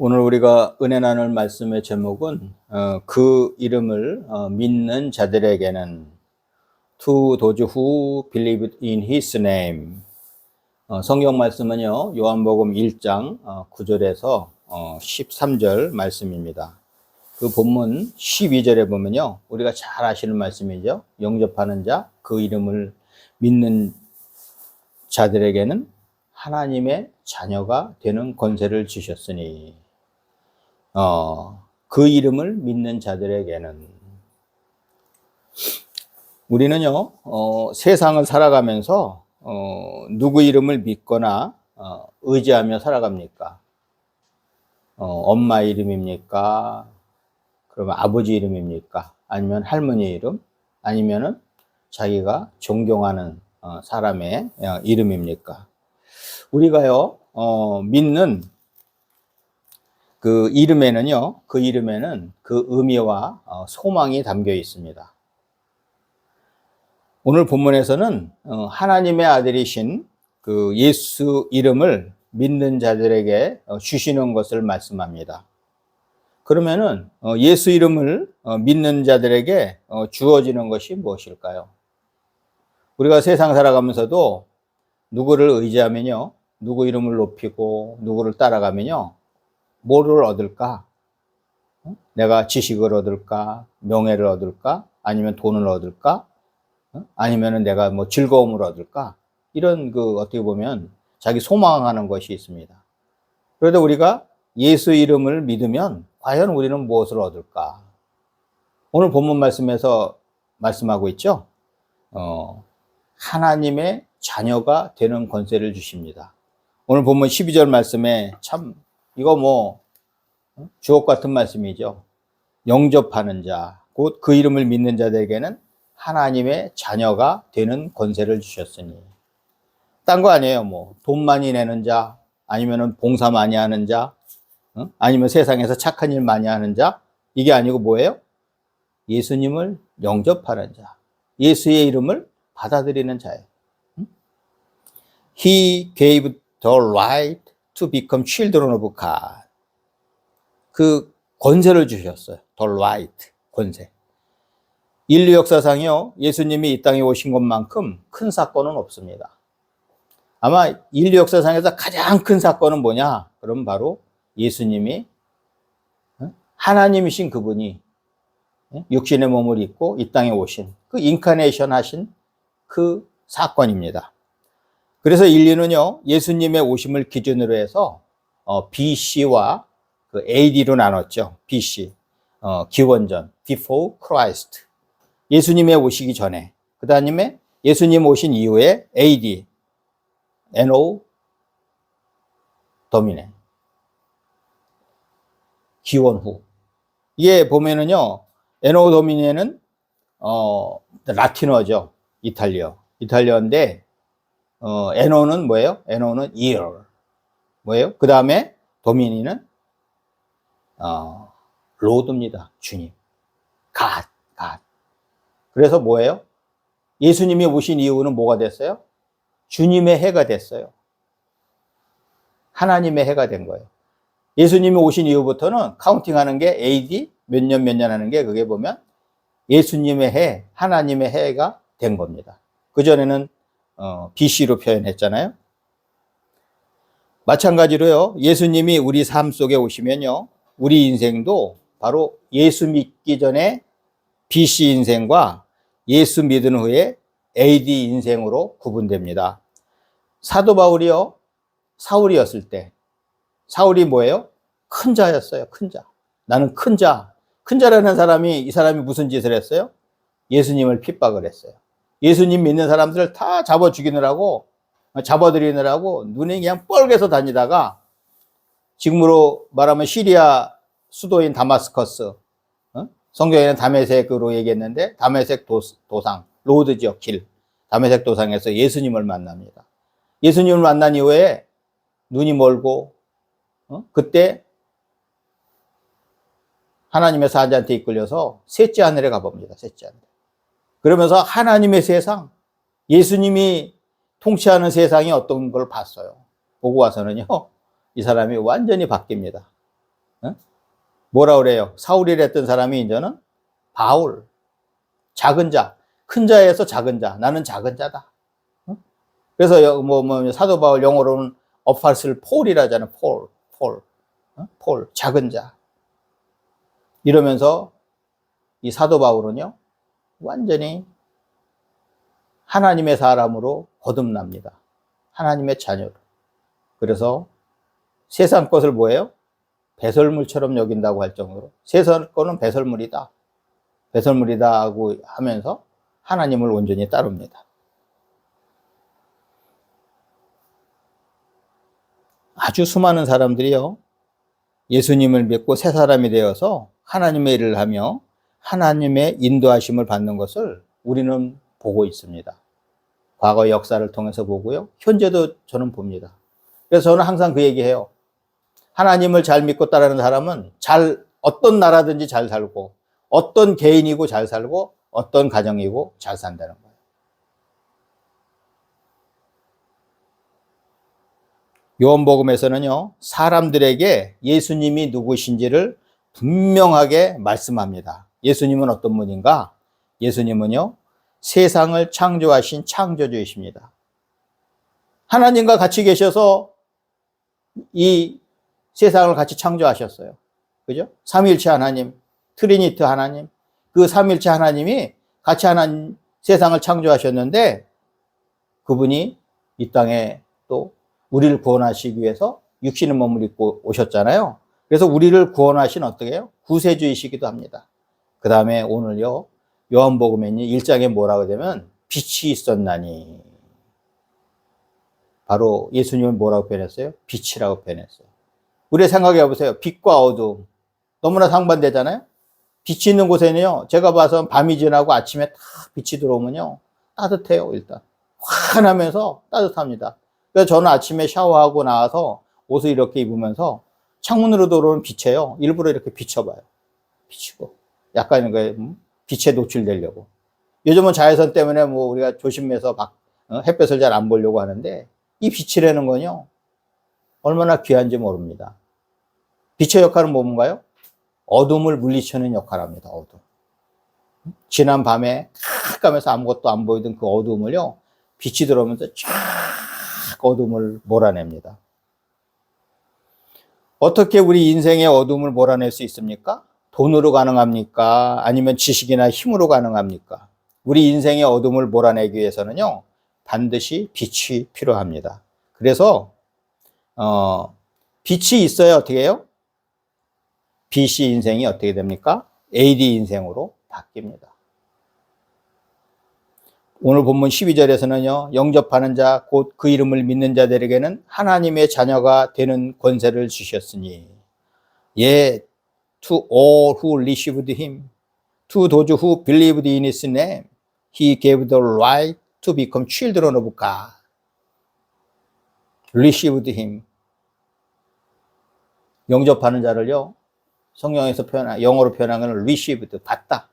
오늘 우리가 은혜 나눌 말씀의 제목은 그 이름을 믿는 자들에게는 To those who believe in His name. 성경 말씀은요, 요한복음 1장 9절에서 13절 말씀입니다. 그 본문 12절에 보면요, 우리가 잘 아시는 말씀이죠. 영접하는 자, 그 이름을 믿는 자들에게는 하나님의 자녀가 되는 권세를 주셨으니, 그 이름을 믿는 자들에게는. 우리는요, 세상을 살아가면서 누구 이름을 믿거나 의지하며 살아갑니까? 엄마 이름입니까? 그러면 아버지 이름입니까? 아니면 할머니 이름? 아니면은 자기가 존경하는 사람의 이름입니까? 우리가요, 믿는 그 이름에는 그 의미와 소망이 담겨 있습니다. 오늘 본문에서는 하나님의 아들이신 그 예수 이름을 믿는 자들에게 주시는 것을 말씀합니다. 그러면은 예수 이름을 믿는 자들에게 주어지는 것이 무엇일까요? 우리가 세상 살아가면서도 누구를 의지하면요, 누구 이름을 높이고 누구를 따라가면요, 뭐를 얻을까? 내가 지식을 얻을까? 명예를 얻을까? 아니면 돈을 얻을까? 아니면은 내가 뭐 즐거움을 얻을까? 이런 어떻게 보면 자기 소망하는 것이 있습니다. 그런데 우리가 예수 이름을 믿으면 과연 우리는 무엇을 얻을까? 오늘 본문 말씀에서 말씀하고 있죠? 하나님의 자녀가 되는 권세를 주십니다. 오늘 본문 12절 말씀에 참 이거 주옥 같은 말씀이죠. 영접하는 자, 곧 그 이름을 믿는 자들에게는 하나님의 자녀가 되는 권세를 주셨으니. 딴 거 아니에요. 돈 많이 내는 자, 아니면은 봉사 많이 하는 자, 아니면 세상에서 착한 일 많이 하는 자, 이게 아니고 뭐예요? 예수님을 영접하는 자, 예수의 이름을 받아들이는 자예요. He gave the right to become children of God. 그 권세를 주셨어요. The right, 권세. 인류 역사상이요, 예수님이 이 땅에 오신 것만큼 큰 사건은 없습니다. 아마 인류 역사상에서 가장 큰 사건은 뭐냐? 그럼 바로 예수님이 하나님이신 그분이 육신의 몸을 입고 이 땅에 오신 그 인카네이션 하신 그 사건입니다. 그래서 인류는요, 예수님의 오심을 기준으로 해서 BC와 그 AD로 나눴죠. BC, 기원전, before Christ. 예수님의 오시기 전에, 그 다음에 예수님 오신 이후에 AD, NO 도미네, 기원 후. 이게 보면은요, NO 도미네는 라틴어죠. 이탈리어인데 NO는 뭐예요? NO는 year. 뭐예요? 그 다음에 도미니는 로드입니다. 주님. God. 그래서 뭐예요? 예수님이 오신 이후는 뭐가 됐어요? 주님의 해가 됐어요. 하나님의 해가 된 거예요. 예수님이 오신 이후부터는 카운팅하는 게 AD 몇 년 하는 게 그게 보면 예수님의 해, 하나님의 해가 된 겁니다. 그전에는 BC로 표현했잖아요. 마찬가지로요, 예수님이 우리 삶 속에 오시면요, 우리 인생도 바로 예수 믿기 전에 BC 인생과 예수 믿은 후에 AD 인생으로 구분됩니다. 사도 바울이요, 사울이었을 때, 사울이 뭐예요? 큰 자였어요. 큰 자. 나는 큰 자. 큰 자라는 사람이, 이 사람이 무슨 짓을 했어요? 예수님을 핍박을 했어요. 예수님 믿는 사람들을 다 잡아들이느라고 눈이 그냥 뻘개서 다니다가, 지금으로 말하면 시리아 수도인 다마스커스, 성경에는 다메섹으로 얘기했는데 다메섹 도상, 로드 지역 길, 다메섹 도상에서 예수님을 만납니다. 예수님을 만난 이후에 눈이 멀고 그때 하나님의 사자한테 이끌려서 셋째 하늘에 가봅니다. 셋째 하늘. 그러면서 하나님의 세상, 예수님이 통치하는 세상이 어떤 걸 봤어요. 보고 와서는요, 이 사람이 완전히 바뀝니다. 어? 뭐라 그래요? 사울이라 했던 사람이 이제는 바울, 작은 자, 큰 자에서 작은 자, 나는 작은 자다. 어? 그래서 사도 바울 영어로는 어파슬 폴이라잖아. 폴, 폴, 작은 자. 이러면서 이 사도 바울은요, 완전히 하나님의 사람으로 거듭납니다. 하나님의 자녀로. 그래서 세상 것을 뭐예요? 배설물처럼 여긴다고 할 정도로 세상 거는 배설물이다. 배설물이다 하고 하면서 하나님을 온전히 따릅니다. 아주 수많은 사람들이요, 예수님을 믿고 새 사람이 되어서 하나님의 일을 하며 하나님의 인도하심을 받는 것을 우리는 보고 있습니다. 과거 역사를 통해서 보고요, 현재도 저는 봅니다. 그래서 저는 항상 그 얘기해요. 하나님을 잘 믿고 따르는 사람은 어떤 나라든지 잘 살고, 어떤 개인이고 잘 살고, 어떤 가정이고 잘 산다는 거예요. 요한복음에서는요, 사람들에게 예수님이 누구신지를 분명하게 말씀합니다. 예수님은 어떤 분인가? 예수님은요, 세상을 창조하신 창조주이십니다. 하나님과 같이 계셔서 이 세상을 같이 창조하셨어요. 그죠? 삼위일체 하나님, 트리니트 하나님, 그 삼위일체 하나님이 같이 세상을 창조하셨는데, 그분이 이 땅에 또 우리를 구원하시기 위해서 육신의 몸을 입고 오셨잖아요. 그래서 우리를 구원하신 어떻게 해요? 구세주이시기도 합니다. 그 다음에 오늘요, 요한복음에 1장에 뭐라고 되면 빛이 있었나니, 바로 예수님은 뭐라고 표현했어요? 빛이라고 표현했어요. 우리 생각해 보세요. 빛과 어두움 너무나 상반되잖아요. 빛이 있는 곳에는요, 제가 봐서 밤이 지나고 아침에 딱 빛이 들어오면요, 따뜻해요. 일단 환하면서 따뜻합니다. 그래서 저는 아침에 샤워하고 나와서 옷을 이렇게 입으면서 창문으로 들어오는 빛에요, 일부러 이렇게 비춰봐요. 비추고 약간 빛에 노출되려고. 요즘은 자외선 때문에 우리가 조심해서 햇볕을 잘 안 보려고 하는데, 이 빛이라는 건요, 얼마나 귀한지 모릅니다. 빛의 역할은 뭔가요? 어둠을 물리치는 역할을 합니다. 어둠. 지난 밤에 깜깜해서 아무것도 안 보이던 그 어둠을요, 빛이 들어오면서 쫙 어둠을 몰아냅니다. 어떻게 우리 인생의 어둠을 몰아낼 수 있습니까? 돈으로 가능합니까? 아니면 지식이나 힘으로 가능합니까? 우리 인생의 어둠을 몰아내기 위해서는요, 반드시 빛이 필요합니다. 그래서 빛이 있어야 어떻게 해요? BC 인생이 어떻게 됩니까? AD 인생으로 바뀝니다. 오늘 본문 12절에서는요, 영접하는 자, 곧 그 이름을 믿는 자들에게는 하나님의 자녀가 되는 권세를 주셨으니, to all who received him, to those who believed in his name, he gave the right to become children of God. received him. 영접하는 자를요, 성경에서 영어로 표현한 것은 received, 받다.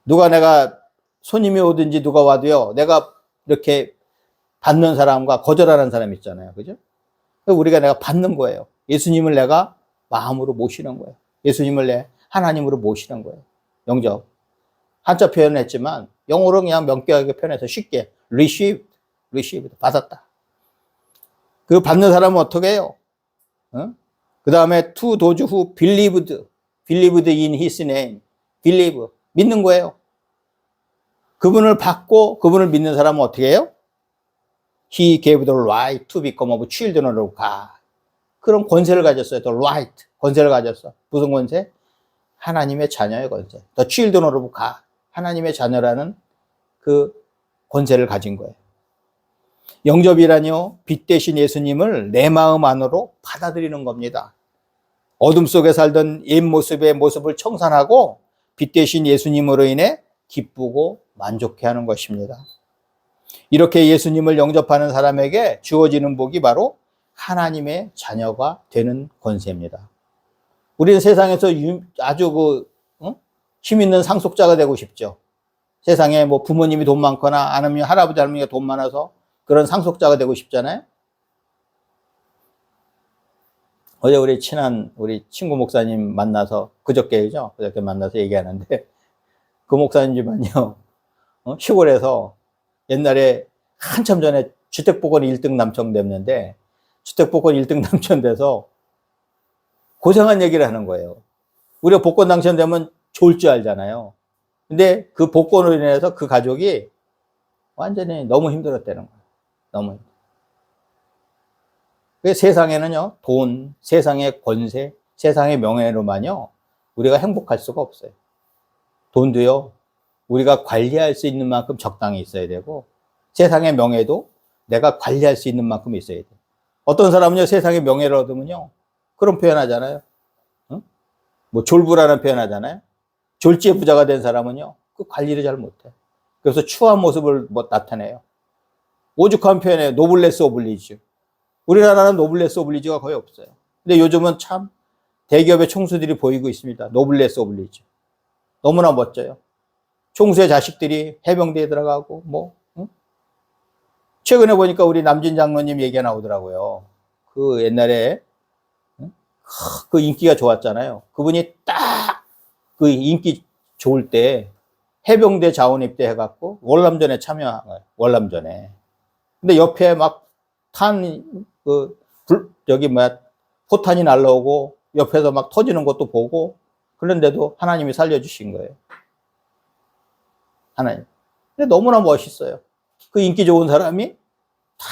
누가 내가 손님이 오든지 누가 와도요, 내가 이렇게 받는 사람과 거절하는 사람 있잖아요. 그죠? 우리가 내가 받는 거예요. 예수님을 내가 마음으로 모시는 거예요. 예수님을 하나님으로 모시는 거예요. 영접. 한자 표현했지만 영어로 그냥 명쾌하게 표현해서 쉽게 received, 받았다. 그 받는 사람은 어떻게 해요? 그 다음에 to those who believed in his name, believe, 믿는 거예요. 그분을 받고 그분을 믿는 사람은 어떻게 해요? He gave the right to become of children of God. 그런 권세를 가졌어요. The right, 권세를 가졌어. 무슨 권세? 하나님의 자녀의 권세. The children of God. 하나님의 자녀라는 그 권세를 가진 거예요. 영접이라뇨, 빛 대신 예수님을 내 마음 안으로 받아들이는 겁니다. 어둠 속에 살던 옛 모습을 청산하고 빛 대신 예수님으로 인해 기쁘고 만족해하는 것입니다. 이렇게 예수님을 영접하는 사람에게 주어지는 복이 바로 하나님의 자녀가 되는 권세입니다. 우리는 세상에서 아주 힘 있는 상속자가 되고 싶죠. 세상에 부모님이 돈 많거나 아니면 할아버지 할머니가 돈 많아서 그런 상속자가 되고 싶잖아요. 어제 우리 친한 우리 친구 목사님 만나서 그저께죠. 그저께 만나서 얘기하는데 그 목사님 집안이요. 시골에서 옛날에 한참 전에 주택복권 1등 당첨됐는데 주택복권 1등 당첨돼서 고생한 얘기를 하는 거예요. 우리가 복권 당첨되면 좋을 줄 알잖아요. 근데 그 복권으로 인해서 그 가족이 완전히 너무 힘들었다는 거예요. 너무. 세상에는요, 돈, 세상의 권세, 세상의 명예로만요, 우리가 행복할 수가 없어요. 돈도요, 우리가 관리할 수 있는 만큼 적당히 있어야 되고, 세상의 명예도 내가 관리할 수 있는 만큼 있어야 돼요. 어떤 사람은요, 세상의 명예를 얻으면요, 그런 표현 하잖아요. 응? 뭐, 졸부라는 표현 하잖아요. 졸지의 부자가 된 사람은요, 그 관리를 잘 못해. 그래서 추한 모습을 나타내요. 오죽한 표현에 노블레스 오블리주. 우리나라는 노블레스 오블리주가 거의 없어요. 근데 요즘은 참 대기업의 총수들이 보이고 있습니다. 노블레스 오블리주. 너무나 멋져요. 총수의 자식들이 해병대에 들어가고, 뭐, 응? 최근에 보니까 우리 남진 장로님 얘기가 나오더라고요. 그 옛날에, 응? 그 인기가 좋았잖아요. 그분이 딱 그 인기 좋을 때 해병대 자원 입대해갖고 월남전에 참여한 거예요. 월남전에. 근데 옆에 막 포탄이 날라오고 옆에서 막 터지는 것도 보고 그런데도 하나님이 살려주신 거예요. 하나님. 근데 너무나 멋있어요. 그 인기 좋은 사람이 다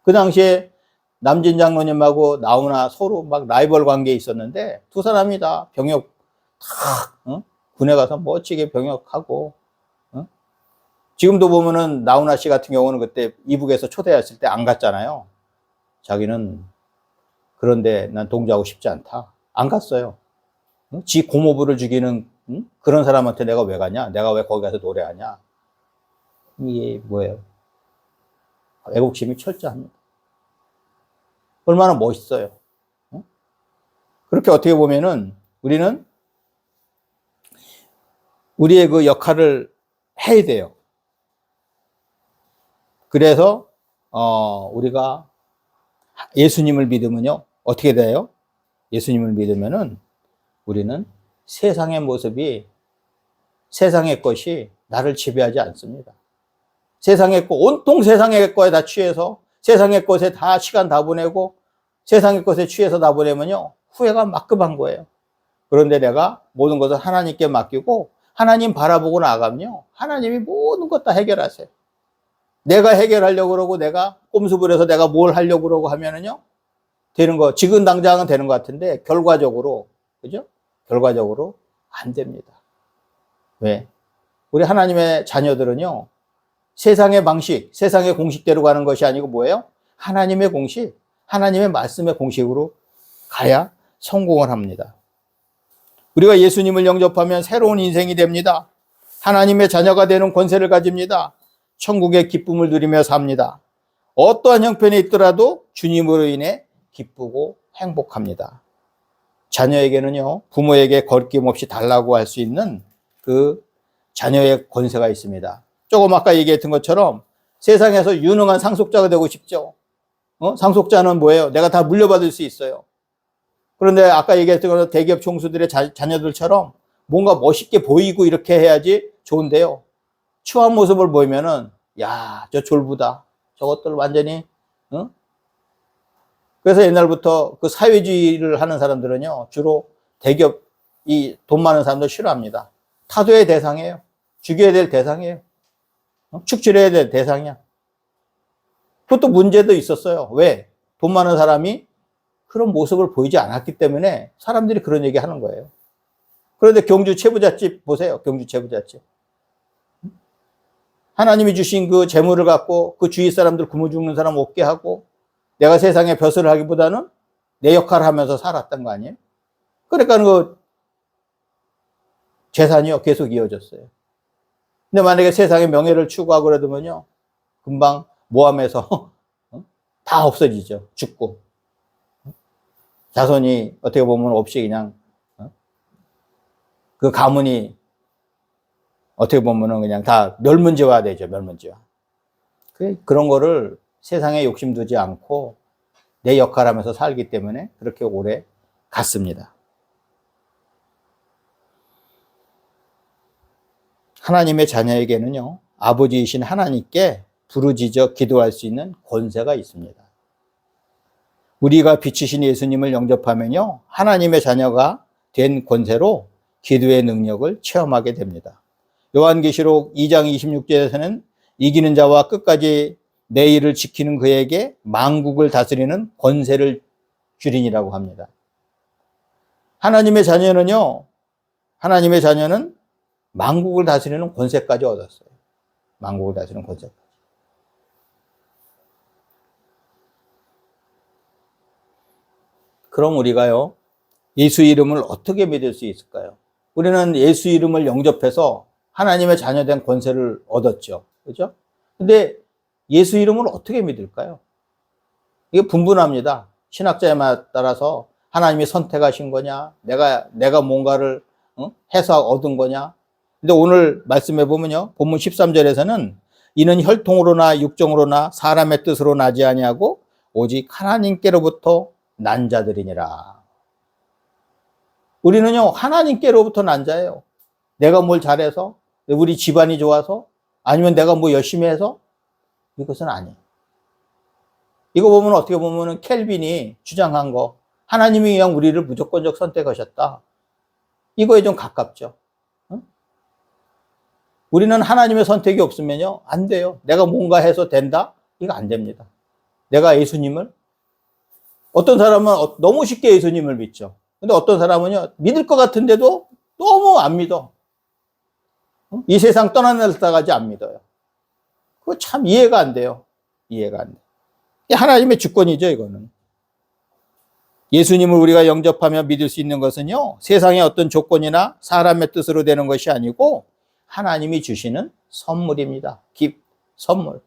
그 당시에 남진 장로님하고 나훈아 서로 막 라이벌 관계에 있었는데 두 사람이 다 병역 다 군에 가서 멋지게 병역하고 지금도 보면은 나훈아 씨 같은 경우는 그때 이북에서 초대했을 때 안 갔잖아요. 자기는 그런데 난 동조하고 싶지 않다. 안 갔어요. 지 고모부를 죽이는 그런 사람한테 내가 왜 가냐? 내가 왜 거기 가서 노래하냐? 이게 뭐예요? 애국심이 철저합니다. 얼마나 멋있어요. 그렇게 어떻게 보면은 우리는 우리의 그 역할을 해야 돼요. 그래서 우리가 예수님을 믿으면요 어떻게 돼요? 예수님을 믿으면은 우리는 세상의 모습이 세상의 것이 나를 지배하지 않습니다. 세상의 것, 온통 세상의 것에 다 취해서 세상의 것에 다 시간 다 보내고 세상의 것에 취해서 다 보내면요 후회가 막급한 거예요. 그런데 내가 모든 것을 하나님께 맡기고 하나님 바라보고 나가면요 하나님이 모든 것 다 해결하세요. 내가 해결하려고 그러고 내가 꼼수를 해서 내가 뭘 하려고 그러고 하면은요 되는 거 지금 당장은 되는 것 같은데 결과적으로 그죠? 결과적으로 안 됩니다. 왜? 우리 하나님의 자녀들은요 세상의 방식, 세상의 공식대로 가는 것이 아니고 뭐예요? 하나님의 공식, 하나님의 말씀의 공식으로 가야 성공을 합니다. 우리가 예수님을 영접하면 새로운 인생이 됩니다. 하나님의 자녀가 되는 권세를 가집니다. 천국의 기쁨을 누리며 삽니다. 어떠한 형편이 있더라도 주님으로 인해 기쁘고 행복합니다. 자녀에게는요, 부모에게 거리낌없이 달라고 할 수 있는 그 자녀의 권세가 있습니다. 조금 아까 얘기했던 것처럼 세상에서 유능한 상속자가 되고 싶죠. 상속자는 뭐예요? 내가 다 물려받을 수 있어요. 그런데 아까 얘기했던 것처럼 대기업 총수들의 자녀들처럼 뭔가 멋있게 보이고 이렇게 해야지 좋은데요. 추한 모습을 보이면은, 야, 저 졸부다. 저것들 완전히, 그래서 옛날부터 그 사회주의를 하는 사람들은요, 주로 대기업, 이 돈 많은 사람들 싫어합니다. 타도의 대상이에요. 죽여야 될 대상이에요. 축출해야 될 대상이야. 그것도 문제도 있었어요. 왜? 돈 많은 사람이 그런 모습을 보이지 않았기 때문에 사람들이 그런 얘기 하는 거예요. 그런데 경주 최부잣집 보세요. 경주 최부잣집. 하나님이 주신 그 재물을 갖고 그 주위 사람들 굶어 죽는 사람 없게 하고 내가 세상에 벼슬을 하기보다는 내 역할을 하면서 살았던 거 아니에요? 그러니까 그 재산이요 계속 이어졌어요. 근데 만약에 세상의 명예를 추구하고 그러면요 금방 모함해서 다 없어지죠. 죽고 자손이 어떻게 보면 없이 그냥 그 가문이 어떻게 보면은 그냥 다 멸문지화 되죠. 멸문지화. 그런 거를 세상에 욕심 두지 않고 내 역할 하면서 살기 때문에 그렇게 오래 갔습니다. 하나님의 자녀에게는요, 아버지이신 하나님께 부르짖어 기도할 수 있는 권세가 있습니다. 우리가 빛이신 예수님을 영접하면요, 하나님의 자녀가 된 권세로 기도의 능력을 체험하게 됩니다. 요한계시록 2장 26절에서는 이기는 자와 끝까지 내 일을 지키는 그에게 만국을 다스리는 권세를 주리니라고 합니다. 하나님의 자녀는 만국을 다스리는 권세까지 얻었어요. 만국을 다스리는 권세까지. 그럼 우리가요, 예수 이름을 어떻게 믿을 수 있을까요? 우리는 예수 이름을 영접해서 하나님의 자녀된 권세를 얻었죠. 그죠? 근데 예수 이름을 어떻게 믿을까요? 이게 분분합니다. 신학자에 따라서 하나님이 선택하신 거냐, 내가 뭔가를 해서 얻은 거냐. 근데 오늘 말씀해 보면요, 본문 13절에서는 이는 혈통으로나 육정으로나 사람의 뜻으로 나지 아니하고 오직 하나님께로부터 난 자들이니라. 우리는요, 하나님께로부터 난 자예요. 내가 뭘 잘해서, 우리 집안이 좋아서, 아니면 내가 뭐 열심히 해서, 이것은 아니에요. 이거 보면 어떻게 보면 켈빈이 주장한 거, 하나님이 그냥 우리를 무조건적 선택하셨다. 이거에 좀 가깝죠. 응? 우리는 하나님의 선택이 없으면요, 안 돼요. 내가 뭔가 해서 된다? 이거 안 됩니다. 내가 예수님을, 어떤 사람은 너무 쉽게 예수님을 믿죠. 근데 어떤 사람은요, 믿을 것 같은데도 너무 안 믿어. 이 세상 떠나날까지 안 믿어요. 그거 참 이해가 안 돼요. 이해가 안 돼. 하나님의 주권이죠, 이거는. 예수님을 우리가 영접하며 믿을 수 있는 것은요, 세상의 어떤 조건이나 사람의 뜻으로 되는 것이 아니고 하나님이 주시는 선물입니다. 선물.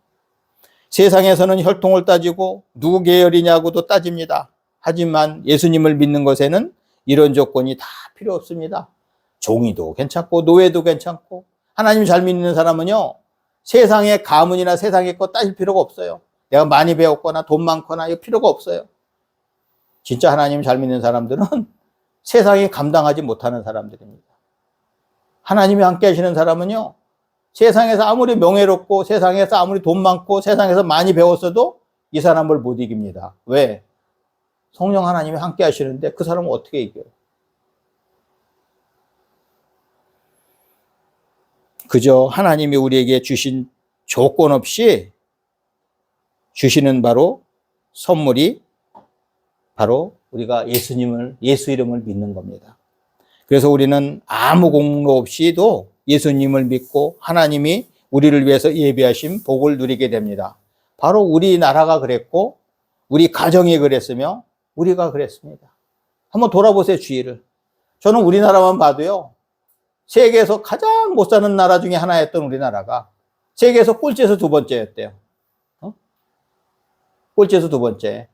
세상에서는 혈통을 따지고 누구 계열이냐고도 따집니다. 하지만 예수님을 믿는 것에는 이런 조건이 다 필요 없습니다. 종이도 괜찮고 노예도 괜찮고, 하나님 잘 믿는 사람은요, 세상의 가문이나 세상의 것 따질 필요가 없어요. 내가 많이 배웠거나 돈 많거나 이거 필요가 없어요. 진짜 하나님 잘 믿는 사람들은 세상이 감당하지 못하는 사람들입니다. 하나님이 함께 하시는 사람은요, 세상에서 아무리 명예롭고 세상에서 아무리 돈 많고 세상에서 많이 배웠어도 이 사람을 못 이깁니다. 왜? 성령 하나님이 함께 하시는데 그 사람은 어떻게 이겨요? 그저 하나님이 우리에게 주신 조건 없이 주시는 바로 선물이 바로 우리가 예수 이름을 믿는 겁니다. 그래서 우리는 아무 공로 없이도 예수님을 믿고 하나님이 우리를 위해서 예비하신 복을 누리게 됩니다. 바로 우리나라가 그랬고 우리 가정이 그랬으며 우리가 그랬습니다. 한번 돌아보세요, 주위를. 저는 우리나라만 봐도요, 세계에서 가장 못 사는 나라 중에 하나였던 우리나라가 세계에서 꼴찌에서 두 번째였대요. 꼴찌에서 두 번째.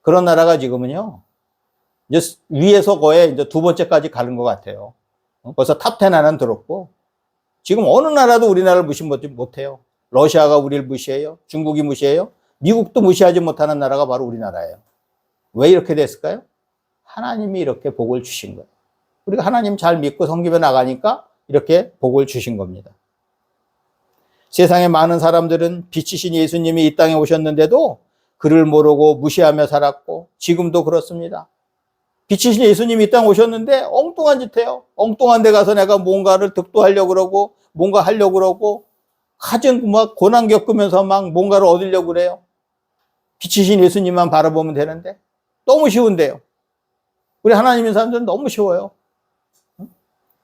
그런 나라가 지금은요, 이제 위에서 거의 이제 두 번째까지 가는 것 같아요. 벌써 탑10 안은 들었고, 지금 어느 나라도 우리나라를 무시 못해요. 러시아가 우리를 무시해요. 중국이 무시해요. 미국도 무시하지 못하는 나라가 바로 우리나라예요. 왜 이렇게 됐을까요? 하나님이 이렇게 복을 주신 거예요. 우리가 하나님 잘 믿고 섬기며 나가니까 이렇게 복을 주신 겁니다. 세상에 많은 사람들은 빛이신 예수님이 이 땅에 오셨는데도 그를 모르고 무시하며 살았고 지금도 그렇습니다. 빛이신 예수님이 이 땅에 오셨는데 엉뚱한 짓 해요. 엉뚱한 데 가서 내가 뭔가를 득도하려고 그러고 뭔가 하려고 그러고 가진 막 고난 겪으면서 막 뭔가를 얻으려고 그래요. 빛이신 예수님만 바라보면 되는데 너무 쉬운데요. 우리 하나님인 사람들은 너무 쉬워요.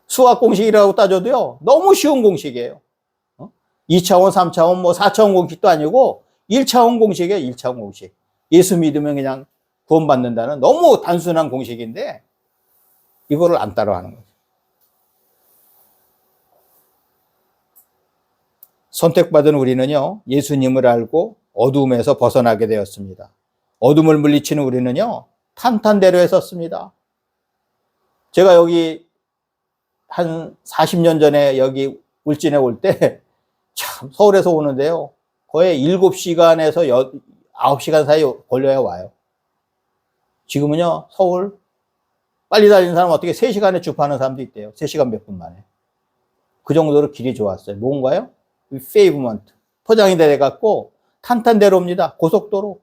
수학 공식이라고 따져도요, 너무 쉬운 공식이에요. 2차원, 3차원, 뭐 4차원 공식도 아니고 1차원 공식이에요, 1차원 공식. 예수 믿으면 그냥 구원받는다는 너무 단순한 공식인데 이거를 안 따라하는 거죠. 선택받은 우리는요, 예수님을 알고 어둠에서 벗어나게 되었습니다. 어둠을 물리치는 우리는요, 탄탄대로에 섰습니다. 제가 여기 한 40년 전에 여기 울진에 올 때 참 서울에서 오는데요, 거의 7시간에서 9시간 사이 걸려야 와요. 지금은요, 서울 빨리 달리는 사람 어떻게 3시간에 주파하는 사람도 있대요. 3시간 몇 분 만에. 그 정도로 길이 좋았어요. 뭔가요? 페이브먼트. 포장이 돼갖고 탄탄대로입니다. 고속도로.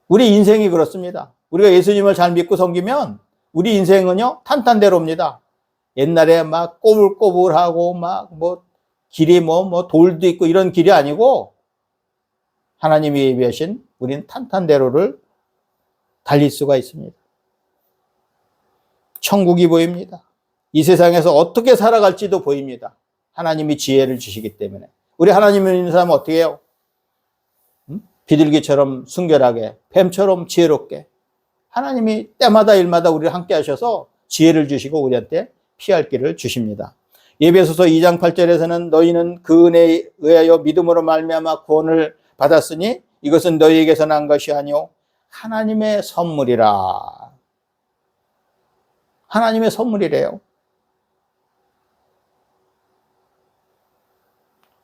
우리 인생이 그렇습니다. 우리가 예수님을 잘 믿고 섬기면 우리 인생은요, 탄탄대로입니다. 옛날에 막 꼬불꼬불하고 막 길이 돌도 있고 이런 길이 아니고 하나님이 예비하신 우리는 탄탄대로를 달릴 수가 있습니다. 천국이 보입니다. 이 세상에서 어떻게 살아갈지도 보입니다. 하나님이 지혜를 주시기 때문에. 우리 하나님을 믿는 사람은 어떻게 해요? 비둘기처럼 순결하게, 뱀처럼 지혜롭게. 하나님이 때마다 일마다 우리를 함께 하셔서 지혜를 주시고 우리한테 피할 길을 주십니다. 에베소서 2장 8절에서는 너희는 그 은혜에 의하여 믿음으로 말미암아 구원을 받았으니 이것은 너희에게서 난 것이 아니요 하나님의 선물이라. 하나님의 선물이래요.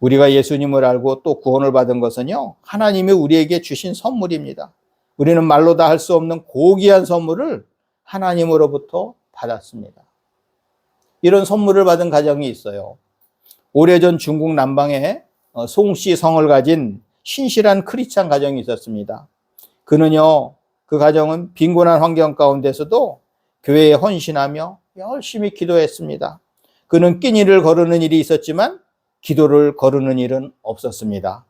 우리가 예수님을 알고 또 구원을 받은 것은요, 하나님이 우리에게 주신 선물입니다. 우리는 말로 다 할 수 없는 고귀한 선물을 하나님으로부터 받았습니다. 이런 선물을 받은 가정이 있어요. 오래전 중국 남방에 송씨 성을 가진 신실한 크리스찬 가정이 있었습니다. 그는요, 그 가정은 빈곤한 환경 가운데서도 교회에 헌신하며 열심히 기도했습니다. 그는 끼니를 거르는 일이 있었지만 기도를 거르는 일은 없었습니다.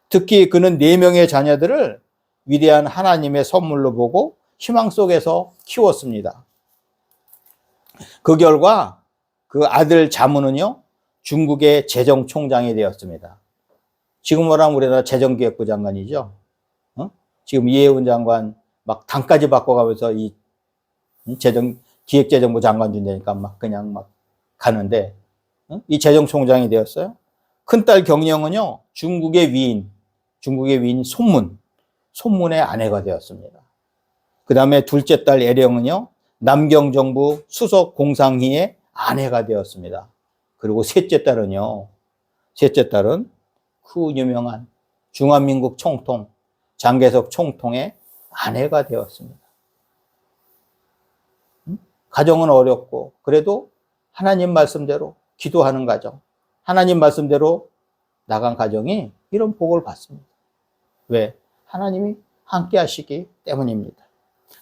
특히 그는 4명의 자녀들을 위대한 하나님의 선물로 보고 희망 속에서 키웠습니다. 그 결과 그 아들 자문은요, 중국의 재정총장이 되었습니다. 지금 뭐라면 우리나라 재정기획부 장관이죠. 지금 이해운 장관 막 당까지 바꿔가면서 이 기획재정부 장관 준다니까 그냥 가는데, 이 재정총장이 되었어요. 큰딸 경영은요, 중국의 위인 손문의 아내가 되었습니다. 그 다음에 둘째 딸 애령은요, 남경정부 수석 공상희의 아내가 되었습니다. 그리고 셋째 딸은 그 유명한 중화민국 총통 장개석 총통의 아내가 되었습니다. 가정은 어렵고 그래도 하나님 말씀대로 기도하는 가정, 하나님 말씀대로 나간 가정이 이런 복을 받습니다. 왜? 하나님이 함께 하시기 때문입니다.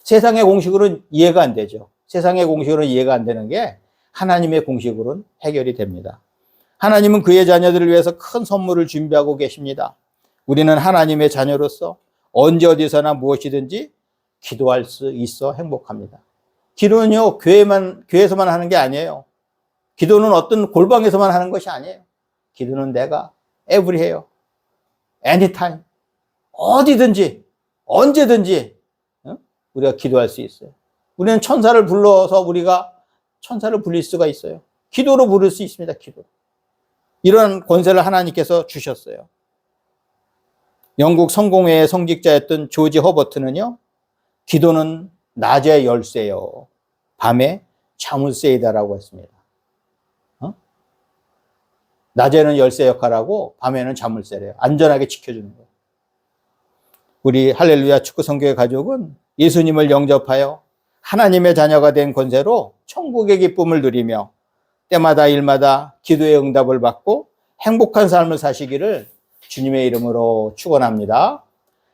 세상의 공식으로는 이해가 안 되죠. 세상의 공식으로는 이해가 안 되는 게 하나님의 공식으로는 해결이 됩니다. 하나님은 그의 자녀들을 위해서 큰 선물을 준비하고 계십니다. 우리는 하나님의 자녀로서 언제 어디서나 무엇이든지 기도할 수 있어 행복합니다. 기도는요, 교회에서만 하는 게 아니에요. 기도는 어떤 골방에서만 하는 것이 아니에요. 기도는 내가 every 해요. anytime. 어디든지, 언제든지 우리가 기도할 수 있어요. 우리는 천사를 불러서 우리가 천사를 불릴 수가 있어요. 기도로 부를 수 있습니다. 기도. 이런 권세를 하나님께서 주셨어요. 영국 성공회의 성직자였던 조지 허버트는요, 기도는 낮에 열쇠요, 밤에 자물쇠이다라고 했습니다. 낮에는 열쇠 역할하고 밤에는 자물쇠래요. 안전하게 지켜주는 거예요. 우리 할렐루야 축구 선교회 가족은 예수님을 영접하여 하나님의 자녀가 된 권세로 천국의 기쁨을 누리며 때마다 일마다 기도의 응답을 받고 행복한 삶을 사시기를 주님의 이름으로 축원합니다.